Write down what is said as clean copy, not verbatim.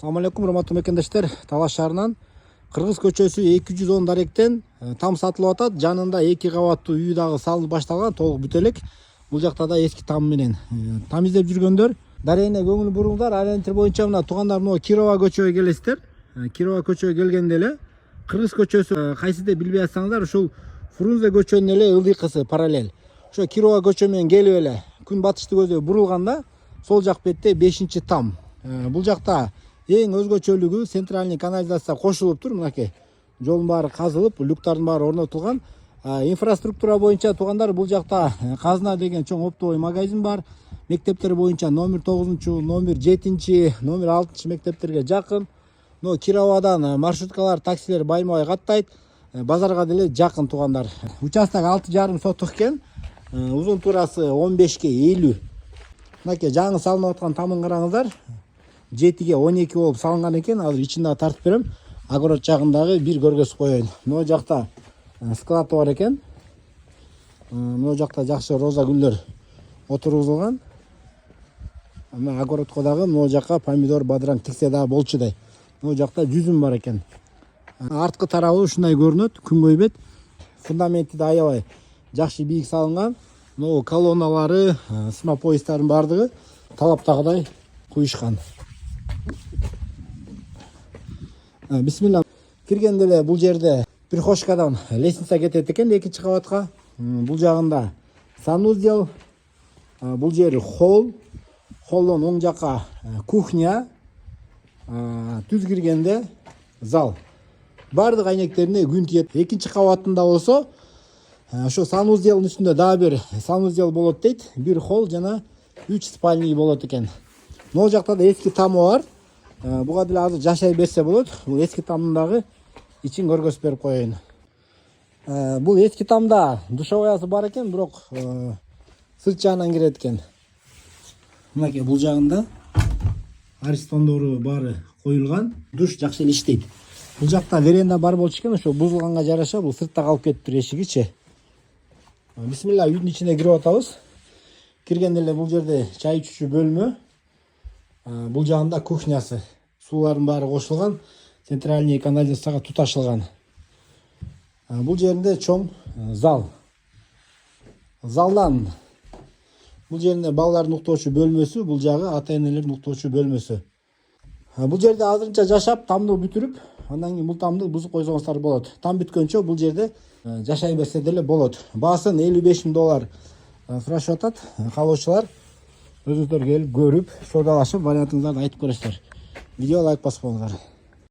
Assalamu alaikum, урматтуу мекендештер. Талаш шаарынан Кыргыз көчөсү 210 даректен там сатылып атат. Жанында 2 кабаттуу үй дагы салынып башталган, толук бүтө элек. Бул жакта да эски там менен там издеп жүргөндөр дарейине көңүл буруңдар. Ориентир боюнча мына туугандар могу Кирова көчөгө келесиздер. Кирова көчөгө келгенде эле Кыргыз көчөсү кайсыда билбей атсаңыздар, ушул Фрунзе көчөнүн эле ылдыйкысы параллель. Ошо Кирова көчө менен келип эле күн батышты көзгө бурулганда сол жак бетте 5-там. Бул жакта эң өзгөчөлүгү центральный канализация кошулуп тур. Мынакей жолдун баары казылып, люктардын баары орнотулган. Инфраструктура боюнча туугандар бул жакта Казына деген чоң оптовый магазин бар. Мектептер боюнча номер 9, номер 7, номер 6 мектептерге жакын. Но Кировадан маршруткалар, таксилер байма-бай каттайт. Базарга деле жакын туугандар. Участок 6,5 соток экен. Узун турасы 15ге 50. Мынакей жаңы салынып аткан тамын караңыздар. 7ге 12 болуп салынган экен. Азыр ичинде тартып берем. Огород жагындагы бир көргөзүп коеюн. Мына жакта склад бар экен. Мына жакта жакшы роза гүлдөр отургузулган. Мына огородко дагы мына жакка помидор, бадыран тиксе дагы болчудай. Мына жакта жүзүм бар экен. Арткы тарабы ушундай көрүнөт, күнгөй бет. Фундаменти да аябай жакшы бийик салынган. Мына колонналары, сма поезддардын бардыгы талаптагыдай куюшкан. Бисмилла. Киргенде эле бул жерде прихожкадан лестница кетет экен 2 кабатка. Бул жагында санузел, бул жери холл, холлдон оң жакка кухня, түз киргенде зал. Бардык айнектерине күн тиет. 2 кабатында болсо ошо санузелдин үстүндө дагы бир санузел болот дейт. Бир холл жана 3 спальный болот экен. Могу жакта да эски тамы бар. Буга деле азыр жашай берсе болот. Бул эски тамдагы ичин көргөзүп берип коеюн. Бул эски тамда душеваясы бар экен, бирок сырт жагынан кирет экен. Мынакей бул жагында аристондору баары коюлган. Душ жакшы эле иштейт. Бул жакта веранда бар болчу экен, ошо бузулганга жараша бул сыртта калып кетиптир эшигичи. Бисмилла, үйдүн ичине кирип атабыз. Киргенде эле бул жерде чай ичүүчү бөлмө. Бул жагында кухнясы. Суулардын баары кошулган, центральный канализацияга туташылган. Бул жеринде чоң зал. Залдан бул жеринде балалардын уктоочу бөлмөсү, бул жагы ата-энелердин уктоочу бөлмөсү. Бул жерде азырынча жашап, тамды бүтүрүп, андан кийин бул тамды бузуп койсоңуздар болот. Там бүткөнчө бул жерде жашай берсе деле болот. Баасын $55,000 сурашып атат. Каалоочулар өзүңүздөр келип көрүп, саудалашып, вариантыңыздарды айтып көрөсүздөр. Видео лайк басып коюңуздар.